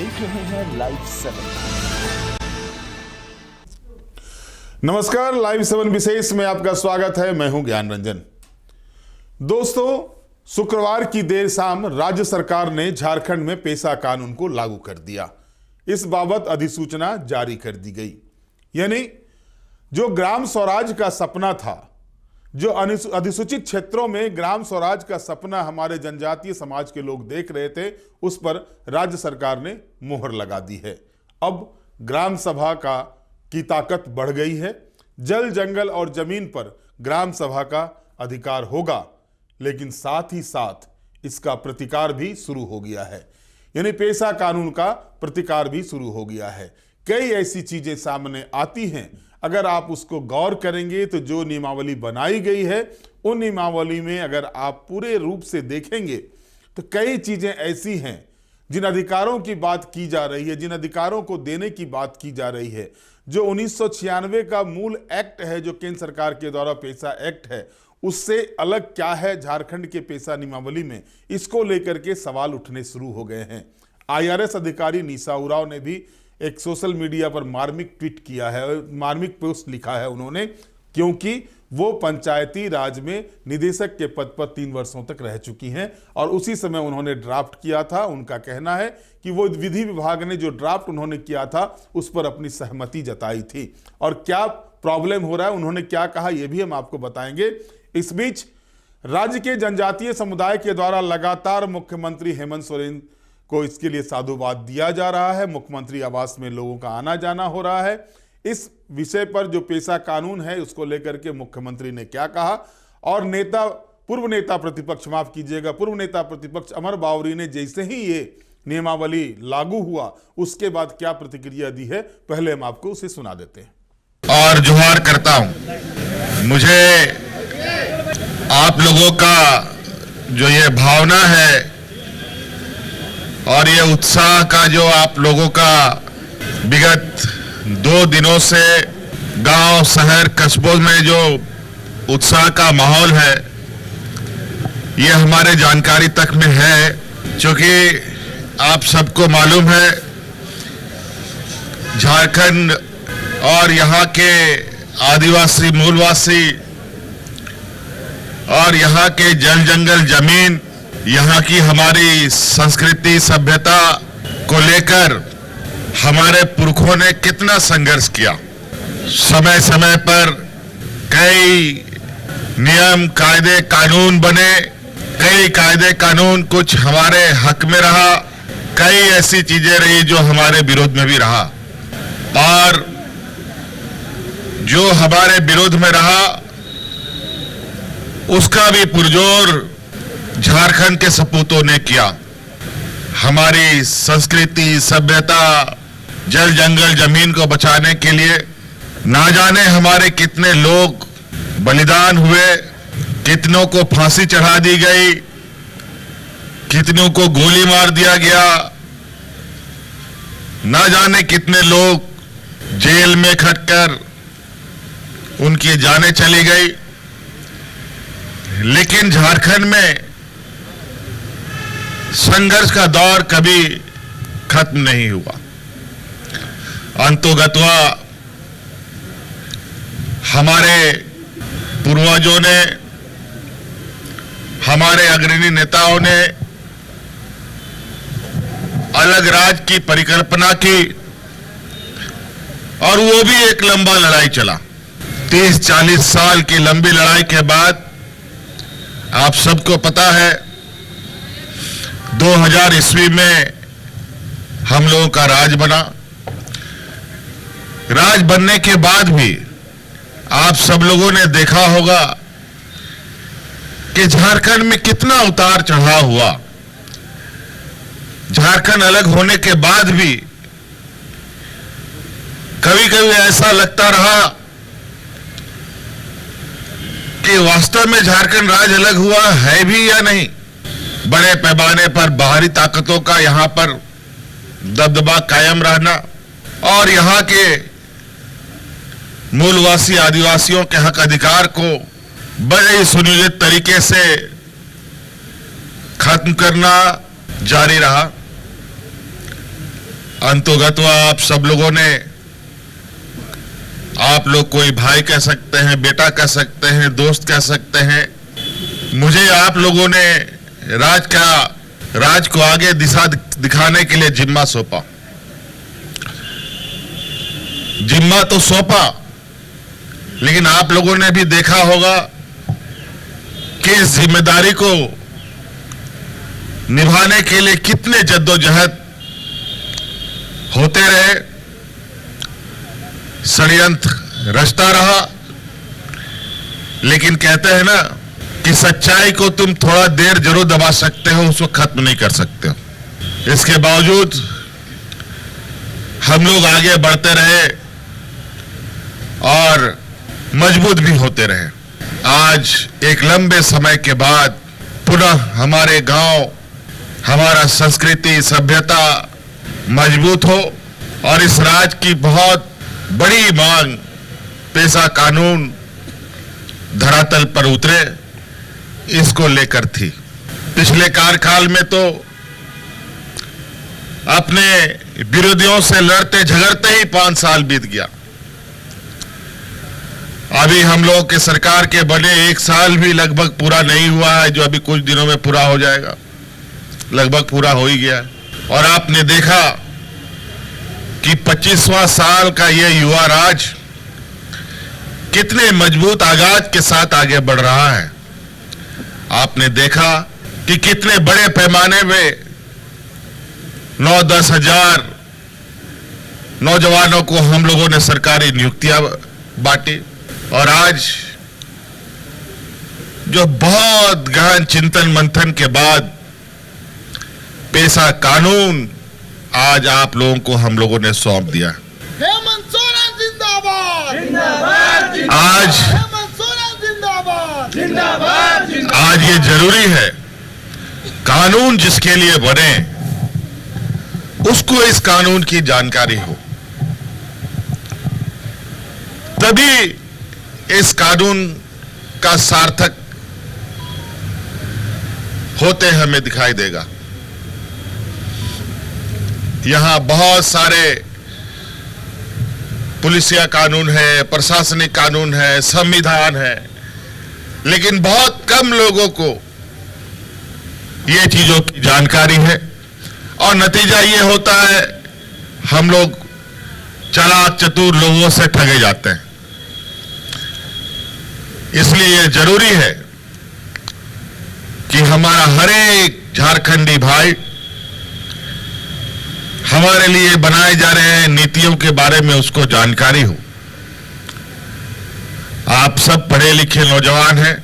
देख रहे हैं लाइव 7। नमस्कार, लाइव 7 विशेष में आपका स्वागत है। मैं हूं ज्ञान रंजन। दोस्तों, शुक्रवार की देर शाम राज्य सरकार ने झारखंड में पेशा कानून को लागू कर दिया। इस बाबत अधिसूचना जारी कर दी गई। यानी जो ग्राम स्वराज का सपना था, जो अधिसूचित क्षेत्रों में ग्राम स्वराज का सपना हमारे जनजातीय समाज के लोग देख रहे थे, उस पर राज्य सरकार ने मोहर लगा दी है। अब ग्राम सभा की ताकत बढ़ गई है। जल, जंगल और जमीन पर ग्राम सभा का अधिकार होगा, लेकिन साथ ही साथ इसका प्रतिकार भी शुरू हो गया है। यानी पेशा कानून का प्रतिकार भी शुरू हो गया है। कई ऐसी चीजें सामने आती हैं, अगर आप उसको गौर करेंगे तो जो नियमावली बनाई गई है, उन नियमावली में अगर आप पूरे रूप से देखेंगे तो कई चीजें ऐसी हैं जिन अधिकारों की बात की जा रही है, जिन अधिकारों को देने की बात की जा रही है, जो 1996 का मूल एक्ट है, जो केंद्र सरकार के द्वारा पेशा एक्ट है, उससे अलग क्या है झारखंड के पेशा नियमावली में, इसको लेकर के सवाल उठने शुरू हो गए हैं। IRS अधिकारी निशा उरांव ने भी एक सोशल मीडिया पर मार्मिक ट्वीट किया है, मार्मिक पोस्ट लिखा है उन्होंने, क्योंकि वो पंचायती राज में निदेशक के पद पर 3 वर्षों तक रह चुकी हैं और उसी समय उन्होंने ड्राफ्ट किया था। उनका कहना है कि वो विधि विभाग ने जो ड्राफ्ट उन्होंने किया था उस पर अपनी सहमति जताई थी। और क्या प्रॉब्लम हो रहा है, उन्होंने क्या कहा, यह भी हम आपको बताएंगे। इस बीच राज्य के जनजातीय समुदाय के द्वारा लगातार मुख्यमंत्री हेमंत सोरेन को इसके लिए साधुवाद दिया जा रहा है। मुख्यमंत्री आवास में लोगों का आना जाना हो रहा है। इस विषय पर जो पेशा कानून है उसको लेकर के मुख्यमंत्री ने क्या कहा, और पूर्व नेता प्रतिपक्ष अमर बावरी ने जैसे ही ये नियमावली लागू हुआ उसके बाद क्या प्रतिक्रिया दी है, पहले हम आपको उसे सुना देते हैं। और जुहार करता हूं। मुझे आप लोगों का जो ये भावना है और ये उत्साह का जो आप लोगों का विगत 2 दिनों से गांव, शहर, कस्बों में जो उत्साह का माहौल है, ये हमारे जानकारी तक में है। क्योंकि आप सबको मालूम है, झारखंड और यहाँ के आदिवासी, मूलवासी और यहाँ के जल, जंगल, जमीन, यहाँ की हमारी संस्कृति, सभ्यता को लेकर हमारे पुरखों ने कितना संघर्ष किया। समय समय पर कई नियम, कायदे, कानून बने। कई कायदे, कानून कुछ हमारे हक में रहा, कई ऐसी चीजें रही जो हमारे विरोध में भी रहा। और जो हमारे विरोध में रहा उसका भी पुरजोर झारखंड के सपूतों ने किया। हमारी संस्कृति, सभ्यता, जल, जंगल, जमीन को बचाने के लिए ना जाने हमारे कितने लोग बलिदान हुए, कितनों को फांसी चढ़ा दी गई, कितनों को गोली मार दिया गया, ना जाने कितने लोग जेल में खटकर उनकी जानें चली गई। लेकिन झारखंड में संघर्ष का दौर कभी खत्म नहीं हुआ। अंतोगत्वा हमारे पूर्वजों ने, हमारे अग्रणी नेताओं ने अलग राज्य की परिकल्पना की और वो भी एक लंबा लड़ाई चला। 30-40 साल की लंबी लड़ाई के बाद आप सबको पता है 2000 ईस्वी में हम लोगों का राज बना। राज बनने के बाद भी आप सब लोगों ने देखा होगा कि झारखंड में कितना उतार चढ़ाव हुआ। झारखंड अलग होने के बाद भी कभी कभी ऐसा लगता रहा कि वास्तव में झारखंड राज्य अलग हुआ है भी या नहीं। बड़े पैमाने पर बाहरी ताकतों का यहां पर दबदबा कायम रहना और यहां के मूलवासी आदिवासियों के हक अधिकार को बड़े सुनियोजित तरीके से खत्म करना जारी रहा। अंतोगत्वा आप सब लोगों ने, आप लोग कोई भाई कह सकते हैं, बेटा कह सकते हैं, दोस्त कह सकते हैं, मुझे आप लोगों ने राज को आगे दिशा दिखाने के लिए जिम्मा सौंपा। जिम्मा तो सौंपा, लेकिन आप लोगों ने भी देखा होगा कि इस जिम्मेदारी को निभाने के लिए कितने जद्दोजहद होते रहे, षड्यंत्र रचता रहा। लेकिन कहते हैं ना कि सच्चाई को तुम थोड़ा देर जरूर दबा सकते हो, उसको खत्म नहीं कर सकते हो। इसके बावजूद हम लोग आगे बढ़ते रहे और मजबूत भी होते रहे। आज एक लंबे समय के बाद पुनः हमारे गांव, हमारा संस्कृति, सभ्यता मजबूत हो और इस राज्य की बहुत बड़ी मांग पेशा कानून धरातल पर उतरे, इसको लेकर थी। पिछले कार्यकाल में तो अपने विरोधियों से लड़ते झगड़ते ही 5 साल बीत गया। अभी हम लोग के सरकार के बने 1 साल भी लगभग पूरा नहीं हुआ है, जो अभी कुछ दिनों में पूरा हो जाएगा, लगभग पूरा हो ही गया। और आपने देखा कि 25वां साल का ये युवा राज कितने मजबूत आगाज के साथ आगे बढ़ रहा है। आपने देखा कि कितने बड़े पैमाने में 9-10 हजार नौजवानों को हम लोगों ने सरकारी नियुक्तियां बांटी। और आज जो बहुत गहन चिंतन मंथन के बाद पेशा कानून आज आप लोगों को हम लोगों ने सौंप दिया। हेमंत सोरेन जिंदाबाद जिंदाबाद। आज हेमंत सोरेन जिंदाबाद जिंदाबाद। आज ये जरूरी है, कानून जिसके लिए बने उसको इस कानून की जानकारी हो, तभी इस कानून का सार्थक होते हमें दिखाई देगा। यहां बहुत सारे पुलिसिया कानून है, प्रशासनिक कानून है, संविधान है, लेकिन बहुत कम लोगों को ये चीजों की जानकारी है और नतीजा ये होता है हम लोग चालाक चतुर लोगों से ठगे जाते हैं। इसलिए यह जरूरी है कि हमारा हर एक झारखंडी भाई हमारे लिए बनाए जा रहे हैं नीतियों के बारे में उसको जानकारी हो। आप सब पढ़े लिखे नौजवान हैं,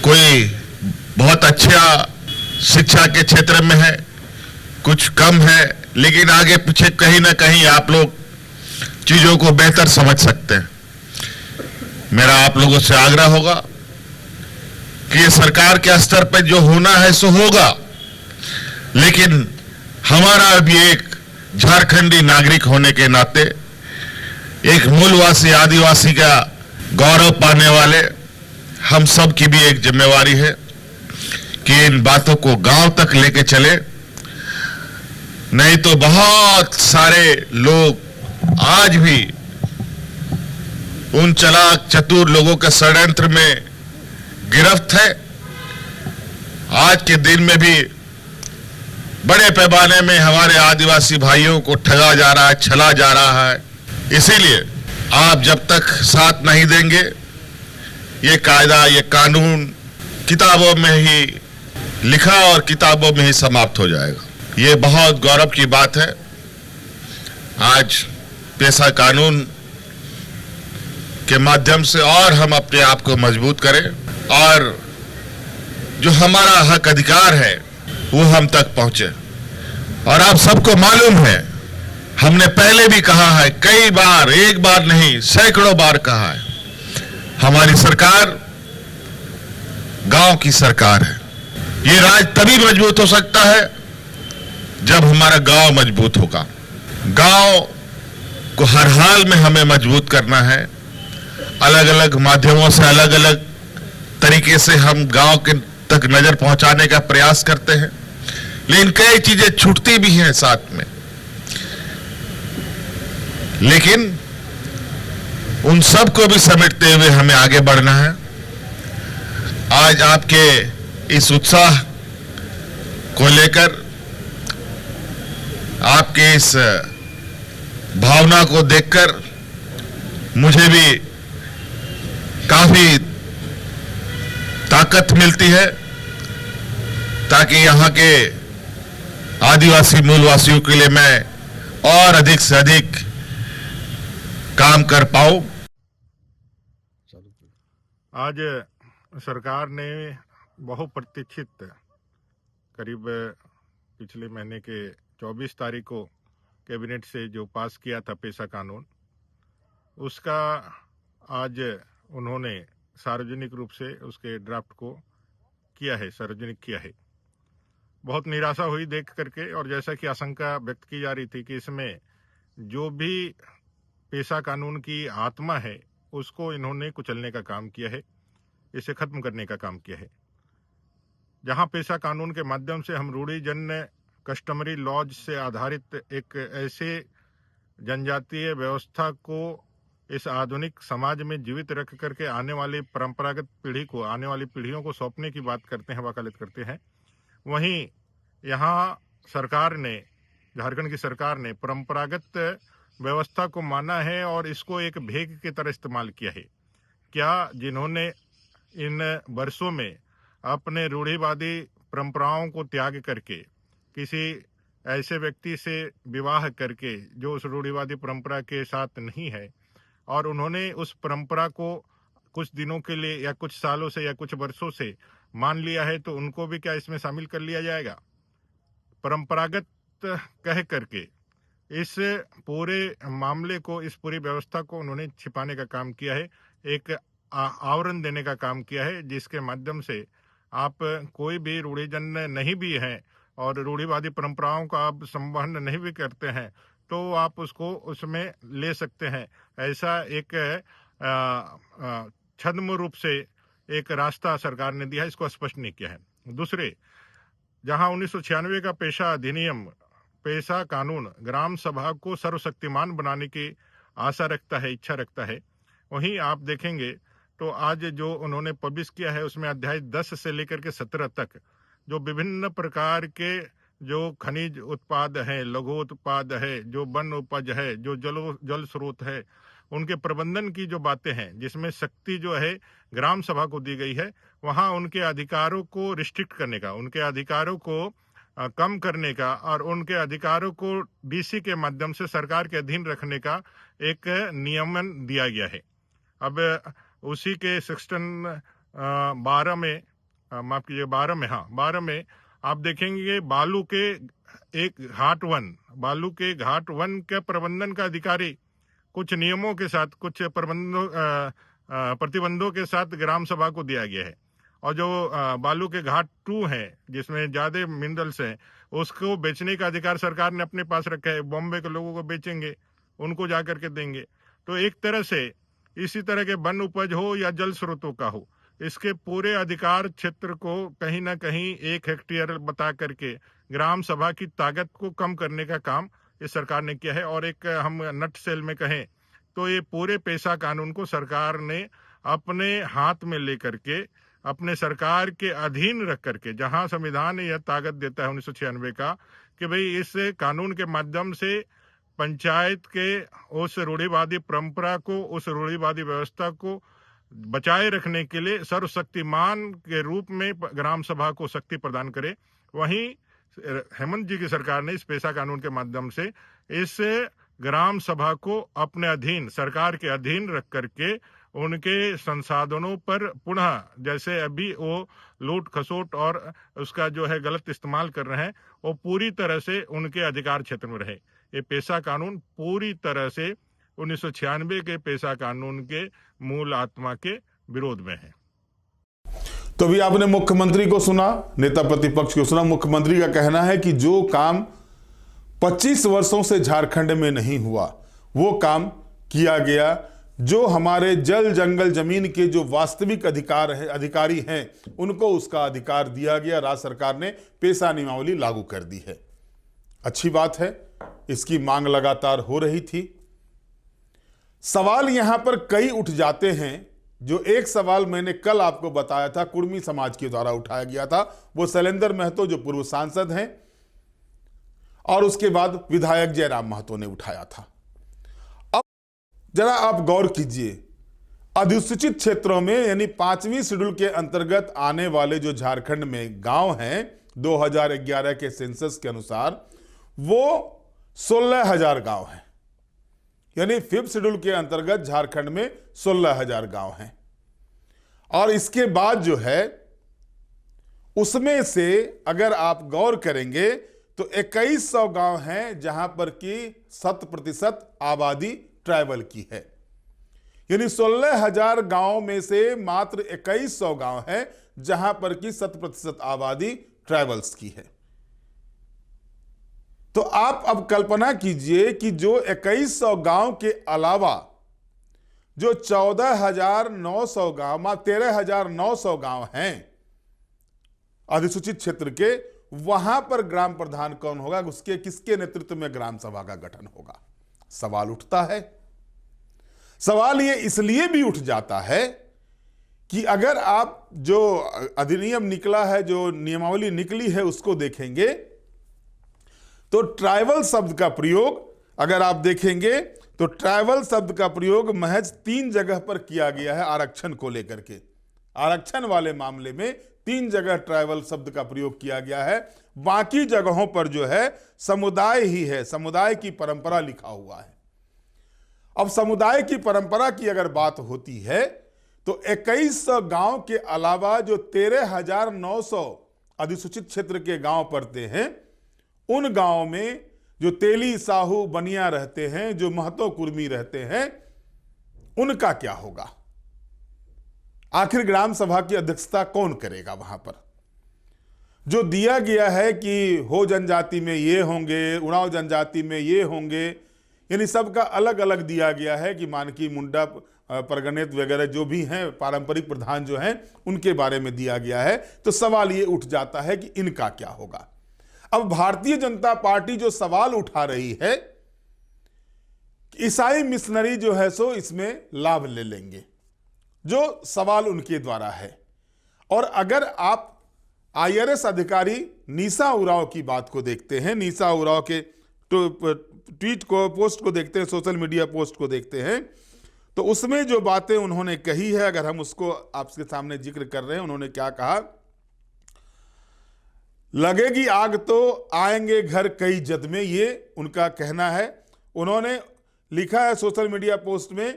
कोई बहुत अच्छा शिक्षा के क्षेत्र में है, कुछ कम है, लेकिन आगे पीछे कहीं ना कहीं आप लोग चीजों को बेहतर समझ सकते हैं। मेरा आप लोगों से आग्रह होगा कि ये सरकार के स्तर पर जो होना है सो होगा, लेकिन हमारा भी एक झारखंडी नागरिक होने के नाते, एक मूलवासी आदिवासी का गौरव पाने वाले हम सब की भी एक जिम्मेवारी है कि इन बातों को गांव तक लेके चले। नहीं तो बहुत सारे लोग आज भी उन चालाक चतुर लोगों के षड्यंत्र में गिरफ्त है। आज के दिन में भी बड़े पैमाने में हमारे आदिवासी भाइयों को ठगा जा रहा है, छला जा रहा है। इसीलिए आप जब तक साथ नहीं देंगे, ये कायदा, ये कानून किताबों में ही लिखा और किताबों में ही समाप्त हो जाएगा। ये बहुत गौरव की बात है। आज पेशा कानून के माध्यम से और हम अपने आप को मजबूत करें और जो हमारा हक अधिकार है वो हम तक पहुंचे। और आप सबको मालूम है, हमने पहले भी कहा है कई बार, एक बार नहीं सैकड़ों बार कहा है, हमारी सरकार गांव की सरकार है। ये राज्य तभी मजबूत हो सकता है जब हमारा गांव मजबूत होगा। गांव को हर हाल में हमें मजबूत करना है। अलग अलग माध्यमों से, अलग अलग तरीके से हम गांव के तक नजर पहुंचाने का प्रयास करते हैं, लेकिन कई चीजें छूटती भी हैं साथ में। लेकिन उन सब को भी समेटते हुए हमें आगे बढ़ना है। आज आपके इस उत्साह को लेकर, आपके इस भावना को देखकर मुझे भी काफी ताकत मिलती है, ताकि यहाँ के आदिवासी मूलवासियों के लिए मैं और अधिक से अधिक काम कर पाऊं। आज सरकार ने बहुप्रतीक्षित करीब पिछले महीने के 24 तारीख को कैबिनेट से जो पास किया था पेशा कानून, उसका आज उन्होंने सार्वजनिक रूप से उसके ड्राफ्ट को किया है, सार्वजनिक किया है। बहुत निराशा हुई देख करके, और जैसा कि आशंका व्यक्त की जा रही थी कि इसमें जो भी पेशा कानून की आत्मा है उसको इन्होंने कुचलने का काम किया है, इसे खत्म करने का काम किया है। जहां पेशा कानून के माध्यम से हम रूढ़िजन्य कस्टमरी लॉज से आधारित एक ऐसे जनजातीय व्यवस्था को इस आधुनिक समाज में जीवित रख करके आने वाली परंपरागत पीढ़ी को, आने वाली पीढ़ियों को सौंपने की बात करते हैं, वकालत करते हैं, वहीं यहाँ सरकार ने, झारखंड की सरकार ने परंपरागत व्यवस्था को माना है और इसको एक भेग की तरह इस्तेमाल किया है। क्या जिन्होंने इन वर्षों में अपने रूढ़िवादी परंपराओं को त्याग करके किसी ऐसे व्यक्ति से विवाह करके जो उस रूढ़िवादी परंपरा के साथ नहीं है, और उन्होंने उस परंपरा को कुछ दिनों के लिए या कुछ सालों से या कुछ वर्षों से मान लिया है, तो उनको भी क्या इसमें शामिल कर लिया जाएगा? परंपरागत कह करके इस पूरे मामले को, इस पूरी व्यवस्था को उन्होंने छिपाने का काम किया है, एक आवरण देने का काम किया है, जिसके माध्यम से आप कोई भी रूढ़िजन्य नहीं भी हैं और रूढ़िवादी परंपराओं का आप संवहन नहीं भी करते हैं, तो आप उसको उसमें ले सकते हैं। ऐसा एक छद्म रूप से एक रास्ता सरकार ने दिया है, इसको स्पष्ट नहीं किया है। दूसरे, जहां 1996 का पेशा अधिनियम, पेशा कानून ग्राम सभा को सर्वशक्तिमान बनाने की आशा रखता है, इच्छा रखता है, वहीं आप देखेंगे तो आज जो उन्होंने पब्लिश किया है उसमें अध्याय 10 से लेकर के 17 तक जो विभिन्न प्रकार के जो खनिज उत्पाद है, लघु उत्पाद है, जो वन उपज है, जो जल स्रोत है, उनके प्रबंधन की जो बातें हैं, जिसमें शक्ति जो है ग्राम सभा को दी गई है, वहां उनके अधिकारों को रिस्ट्रिक्ट करने का, उनके अधिकारों को कम करने का और उनके अधिकारों को डीसी के माध्यम से सरकार के अधीन रखने का एक नियमन दिया गया है। अब उसी के सेक्शन 12 में, माफ कीजिए 12 में, हाँ 12 में आप देखेंगे बालू के घाट वन के प्रबंधन का अधिकारी कुछ नियमों के साथ, कुछ प्रतिबंधों के साथ ग्राम सभा को दिया गया है। और जो बालू के घाट 2 है, जिसमें ज्यादा मिनरल्स हैं, उसको बेचने का अधिकार सरकार ने अपने पास रखा है। बॉम्बे के लोगों को बेचेंगे, उनको जा करके देंगे। तो एक तरह से इसी तरह के वन उपज हो या जल स्रोतों का हो, इसके पूरे अधिकार क्षेत्र को कहीं ना कहीं 1 हेक्टेयर बता करके ग्राम सभा की ताकत को कम करने का काम इस सरकार ने किया है। और एक हम नट सेल में कहें तो ये पूरे पेशा कानून को सरकार ने अपने हाथ में लेकर के, अपने सरकार के अधीन रख करके, जहां संविधान यह ताकत देता है 1996 का कि भाई इस कानून के माध्यम से पंचायत के उस रूढ़िवादी परंपरा को, उस रूढ़िवादी व्यवस्था को बचाए रखने के लिए सर्वशक्तिमान के रूप में ग्राम सभा को शक्ति प्रदान करे। वहीं हेमंत जी की सरकार ने इस पेशा कानून के माध्यम से इस ग्राम सभा को अपने अधीन, सरकार के अधीन रख करके उनके संसाधनों पर पुनः, जैसे अभी वो लूट खसोट और उसका जो है गलत इस्तेमाल कर रहे हैं, वो पूरी तरह से उनके अधिकार क्षेत्र में रहे। ये पेशा कानून पूरी तरह से 1996 के पेशा कानून के मूल आत्मा के विरोध में है। तो भी आपने मुख्यमंत्री को सुना, नेता प्रतिपक्ष को सुना। मुख्यमंत्री का कहना है कि जो काम 25 वर्षों से झारखंड में नहीं हुआ, वो काम किया गया। जो हमारे जल जंगल जमीन के जो वास्तविक अधिकारी हैं, उनको उसका अधिकार दिया गया। राज्य सरकार ने पेशा नियमावली लागू कर दी है। अच्छी बात है, इसकी मांग लगातार हो रही थी। सवाल यहां पर कई उठ जाते हैं। जो एक सवाल मैंने कल आपको बताया था, कुर्मी समाज के द्वारा उठाया गया था, वो शैलेंद्र महतो जो पूर्व सांसद हैं और उसके बाद विधायक जयराम महतो ने उठाया था। अब जरा आप गौर कीजिए, अधिसूचित क्षेत्रों में यानी 5वीं शेड्यूल के अंतर्गत आने वाले जो झारखंड में गांव हैं 2011 के सेंसस के अनुसार वो 16,000 गांव हैं। यानी 5th शेड्यूल के अंतर्गत झारखंड में 16,000 गांव हैं। और इसके बाद जो है उसमें से अगर आप गौर करेंगे तो 2100 गांव हैं जहां पर कि 100% आबादी ट्राइबल की है। यानी 16,000 गांव में से मात्र 2100 गांव हैं जहां पर कि 100% आबादी ट्राइबल्स की है। तो आप अब कल्पना कीजिए कि जो 2100 गांव के अलावा जो 14,900 गांव 13,900 गांव हैं अधिसूचित क्षेत्र के, वहां पर ग्राम प्रधान कौन होगा, उसके किसके नेतृत्व में ग्राम सभा का गठन होगा। सवाल उठता है। सवाल ये इसलिए भी उठ जाता है कि अगर आप जो अधिनियम निकला है, जो नियमावली निकली है, उसको देखेंगे तो ट्राइबल शब्द का प्रयोग अगर आप देखेंगे तो ट्राइबल शब्द का प्रयोग महज 3 जगह पर किया गया है आरक्षण को लेकर के। आरक्षण वाले मामले में 3 जगह ट्राइबल शब्द का प्रयोग किया गया है। बाकी जगहों पर जो है समुदाय ही है, समुदाय की परंपरा लिखा हुआ है। अब समुदाय की परंपरा की अगर बात होती है तो 2100 गांव के अलावा जो 13,900 अधिसूचित क्षेत्र के गांव पड़ते हैं, उन गांव में जो तेली, साहू, बनिया रहते हैं, जो महतो, कुर्मी रहते हैं, उनका क्या होगा। आखिर ग्राम सभा की अध्यक्षता कौन करेगा वहां पर। जो दिया गया है कि हो जनजाति में ये होंगे, उड़ाव जनजाति में ये होंगे, यानी सबका अलग अलग दिया गया है कि मानकी, मुंडा, परगनेत वगैरह जो भी हैं पारंपरिक प्रधान जो हैं उनके बारे में दिया गया है। तो सवाल ये उठ जाता है कि इनका क्या होगा। अब भारतीय जनता पार्टी जो सवाल उठा रही है, ईसाई मिशनरी जो है सो इसमें लाभ ले लेंगे, जो सवाल उनके द्वारा है। और अगर आप IRS अधिकारी निशा उरांव की बात को देखते हैं, निशा उरांव के ट्वीट को, पोस्ट को देखते हैं, सोशल मीडिया पोस्ट को देखते हैं, तो उसमें जो बातें उन्होंने कही है, अगर हम उसको आपके सामने जिक्र कर रहे हैं, उन्होंने क्या कहा। लगेगी आग तो आएंगे घर कई जद में, ये उनका कहना है। उन्होंने लिखा है सोशल मीडिया पोस्ट में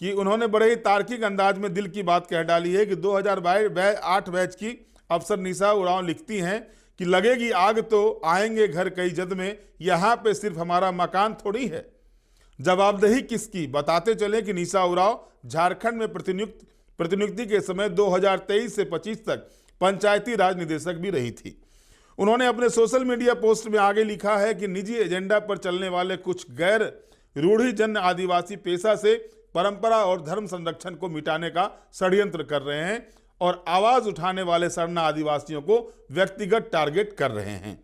कि उन्होंने बड़े ही तार्किक अंदाज में दिल की बात कह डाली है कि 2008 बैच की अफसर निशा उरांव लिखती हैं कि लगेगी आग तो आएंगे घर कई जद में, यहाँ पे सिर्फ हमारा मकान थोड़ी है, जवाबदेही किसकी। बताते चले कि निशा उरांव झारखंड में प्रतिनियुक्ति के समय 2023 से 25 तक पंचायती राज निदेशक भी रही थी। उन्होंने अपने सोशल मीडिया पोस्ट में आगे लिखा है कि निजी एजेंडा पर चलने वाले कुछ गैर रूढ़िजन्य आदिवासी पेशा से परंपरा और धर्म संरक्षण को मिटाने का षड्यंत्र कर रहे हैं और आवाज उठाने वाले सरना आदिवासियों को व्यक्तिगत टारगेट कर रहे हैं।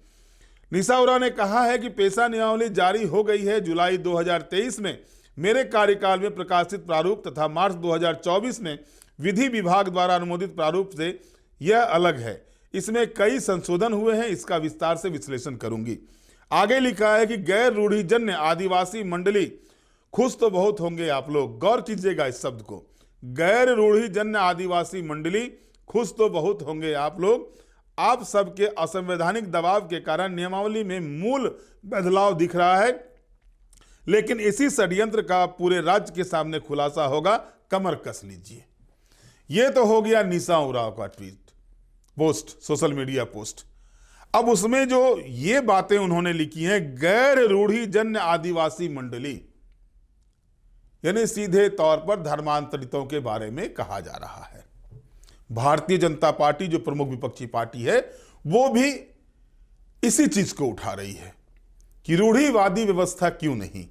निशा उरांव ने कहा है कि पेशा नियमावली जारी हो गई है जुलाई 2023 में। मेरे कार्यकाल में प्रकाशित प्रारूप तथा मार्च 2024 में विधि विभाग द्वारा अनुमोदित प्रारूप से यह अलग है। इसमें कई संशोधन हुए हैं, इसका विस्तार से विश्लेषण करूंगी। आगे लिखा है कि गैर रूढ़िजन्य आदिवासी मंडली, खुश तो बहुत होंगे आप लोग, गौर कीजिएगा इस शब्द को, गैर रूढ़िजन्य आदिवासी मंडली, खुश तो बहुत होंगे आप लोग। आप सबके असंवैधानिक दबाव के कारण नियमावली में मूल बदलाव दिख रहा है, लेकिन इसी षड्यंत्र का पूरे राज्य के सामने खुलासा होगा, कमर कस लीजिए। यह तो हो गया निशा उरांव का tweet, post, social media post. अब उसमें जो ये बातें उन्होंने लिखी हैं, गैर रूढ़िजन्य आदिवासी मंडली, यानी सीधे तौर पर धर्मांतरितों के बारे में कहा जा रहा है। भारतीय जनता पार्टी जो प्रमुख विपक्षी पार्टी है, वो भी इसी चीज को उठा रही है कि रूढ़िवादी व्यवस्था क्यों नहीं,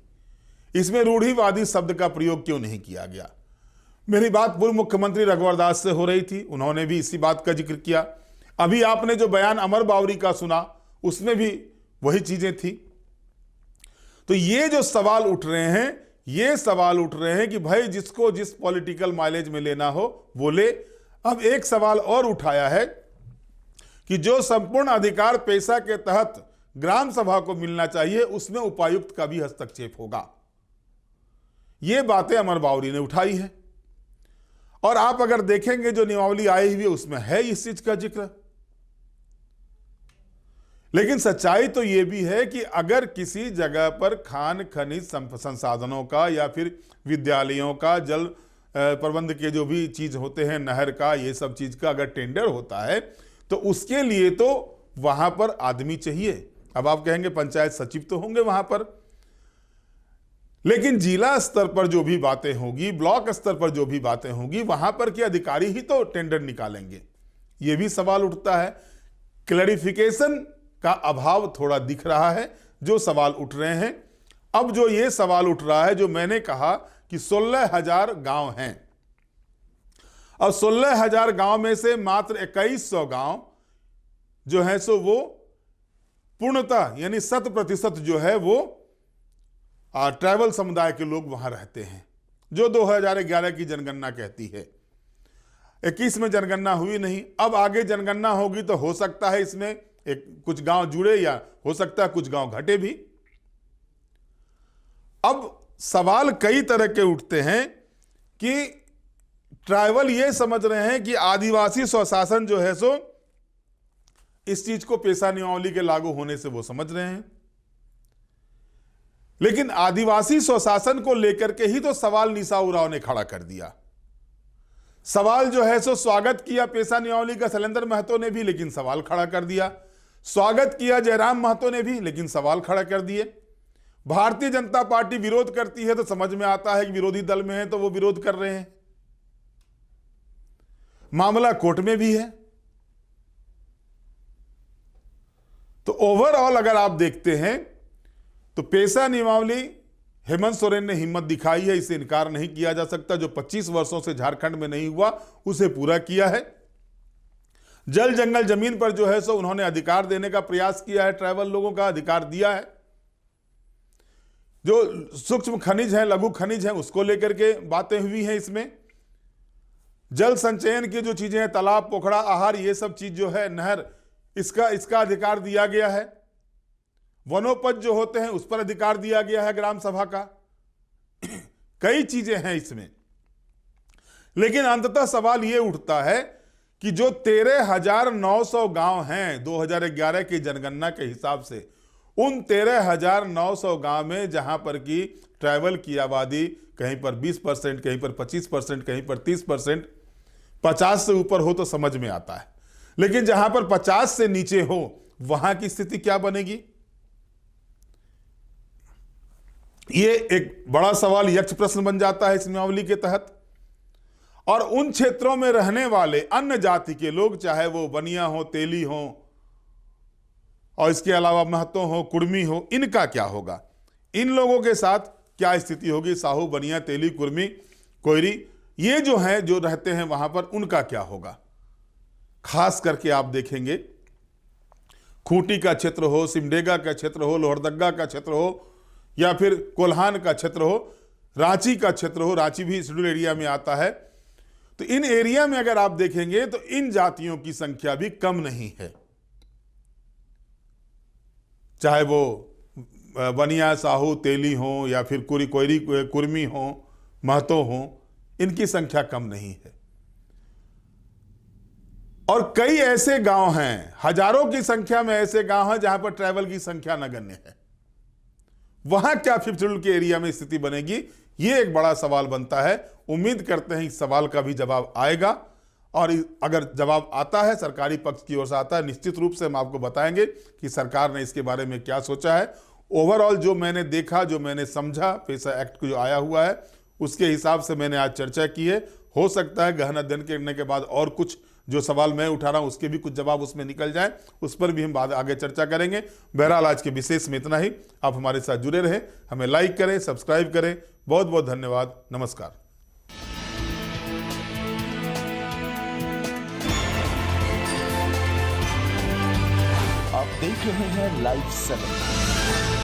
इसमें रूढ़िवादी शब्द का प्रयोग क्यों नहीं किया गया। मेरी बात पूर्व मुख्यमंत्री रघुवर दास से हो रही थी, उन्होंने भी इसी बात का जिक्र किया। अभी आपने जो बयान अमर बावरी का सुना, उसमें भी वही चीजें थी। तो ये जो सवाल उठ रहे हैं ये सवाल उठ रहे हैं कि भाई जिसको जिस पॉलिटिकल माइलेज में लेना हो वो ले। अब एक सवाल और उठाया है कि जो संपूर्ण अधिकार पेशा के तहत ग्राम सभा को मिलना चाहिए उसमें उपायुक्त का भी हस्तक्षेप होगा। ये बातें अमर बावरी ने उठाई है और आप अगर देखेंगे जो नियमावली आई हुई है उसमें है इस चीज का जिक्र। लेकिन सच्चाई तो यह भी है कि अगर किसी जगह पर खान खनिज संसाधनों का या फिर विद्यालयों का जल प्रबंध के जो भी चीज होते हैं नहर का ये सब चीज का अगर टेंडर होता है तो उसके लिए तो वहां पर आदमी चाहिए। अब आप कहेंगे पंचायत सचिव तो होंगे वहां पर, लेकिन जिला स्तर पर जो भी बातें होगी, ब्लॉक स्तर पर जो भी बातें होंगी, वहां पर के अधिकारी ही तो टेंडर निकालेंगे। यह भी सवाल उठता है। क्लैरिफिकेशन का अभाव थोड़ा दिख रहा है जो सवाल उठ रहे हैं। अब जो ये सवाल उठ रहा है, जो मैंने कहा कि 16,000 गांव हैं और 16,000 गांव में से मात्र 2100 गांव जो है सो वो पूर्णतः यानी 100% जो है वो ट्राइबल समुदाय के लोग वहां रहते हैं, जो 2011 की जनगणना कहती है। 21 में जनगणना हुई नहीं, अब आगे जनगणना होगी तो हो सकता है इसमें कुछ गांव जुड़े या हो सकता है कुछ गांव घटे भी। अब सवाल कई तरह के उठते हैं कि ट्राइबल ये समझ रहे हैं कि आदिवासी स्वशासन जो है सो इस चीज को पेशा नियमावली के लागू होने से वो समझ रहे हैं, लेकिन आदिवासी स्वशासन को लेकर के ही तो सवाल निशा उरांव ने खड़ा कर दिया। सवाल जो है सो स्वागत किया पेशा नियमावली का शैलेंद्र महतो ने भी, लेकिन सवाल खड़ा कर दिया। स्वागत किया जयराम महतो ने भी, लेकिन सवाल खड़ा कर दिए। भारतीय जनता पार्टी विरोध करती है तो समझ में आता है कि विरोधी दल में है तो वो विरोध कर रहे हैं। मामला कोर्ट में भी है। तो ओवरऑल अगर आप देखते हैं तो पेशा नियमावली हेमंत सोरेन ने हिम्मत दिखाई है, इसे इनकार नहीं किया जा सकता। जो 25 वर्षों से झारखंड में नहीं हुआ उसे पूरा किया है। जल जंगल जमीन पर जो है सो उन्होंने अधिकार देने का प्रयास किया है, ट्राइबल लोगों का अधिकार दिया है। जो सूक्ष्म खनिज है, लघु खनिज है, उसको लेकर के बातें हुई हैं। इसमें जल संचयन की जो चीजें हैं, तालाब, पोखड़ा, आहार, ये सब चीज जो है, नहर, इसका अधिकार दिया गया है। वनोपज जो होते हैं उस पर अधिकार दिया गया है ग्राम सभा का। कई चीजें हैं इसमें, लेकिन अंततः सवाल यह उठता है कि जो 13,900 गांव हैं 2011 की जनगणना के हिसाब से, उन 13,900 गांव में जहां पर की ट्राइबल की आबादी कहीं पर 20%, कहीं पर 25%, कहीं पर 30%, 50 से ऊपर हो तो समझ में आता है, लेकिन जहां पर 50 से नीचे हो वहां की स्थिति क्या बनेगी? ये एक बड़ा सवाल, यक्ष प्रश्न बन जाता है इस नियमावली के तहत। और उन क्षेत्रों में रहने वाले अन्य जाति के लोग, चाहे वो बनिया हो, तेली हो और इसके अलावा महतो हो, कुर्मी हो, इनका क्या होगा? इन लोगों के साथ क्या स्थिति होगी? साहू, बनिया, तेली, कुर्मी, कोयरी, ये जो हैं, जो रहते हैं वहां पर, उनका क्या होगा? खास करके आप देखेंगे खूंटी का क्षेत्र हो, सिमडेगा का क्षेत्र हो, लोहरदग्गा का क्षेत्र हो, या फिर कोल्हान का क्षेत्र हो, रांची का क्षेत्र हो, रांची भी शेड्यूल एरिया में आता है। तो इन एरिया में अगर आप देखेंगे तो इन जातियों की संख्या भी कम नहीं है, चाहे वो बनिया, साहू, तेली हो या फिर कोयरी, कुर्मी हो, महतो हो, इनकी संख्या कम नहीं है। और कई ऐसे गांव हैं, हजारों की संख्या में ऐसे गांव हैं जहां पर ट्राइबल की संख्या नगण्य है। वहां क्या फिफ्थ शेड्यूल के एरिया में स्थिति बनेगी? यह एक बड़ा सवाल बनता है। उम्मीद करते हैं इस सवाल का भी जवाब आएगा, और अगर जवाब आता है, सरकारी पक्ष की ओर से आता है, निश्चित रूप से हम आपको बताएंगे कि सरकार ने इसके बारे में क्या सोचा है। ओवरऑल जो मैंने देखा, जो मैंने समझा, पेशा एक्ट को जो आया हुआ है उसके हिसाब से मैंने आज चर्चा की है। हो सकता है गहन अध्ययन करने के बाद और कुछ जो सवाल मैं उठा रहा हूं उसके भी कुछ जवाब उसमें निकल जाए, उस पर भी हम बाद आगे चर्चा करेंगे। बहरहाल आज के विशेष में इतना ही। आप हमारे साथ जुड़े रहें, हमें लाइक करें, सब्सक्राइब करें। बहुत बहुत धन्यवाद। नमस्कार। आप देख रहे हैं लाइव 7।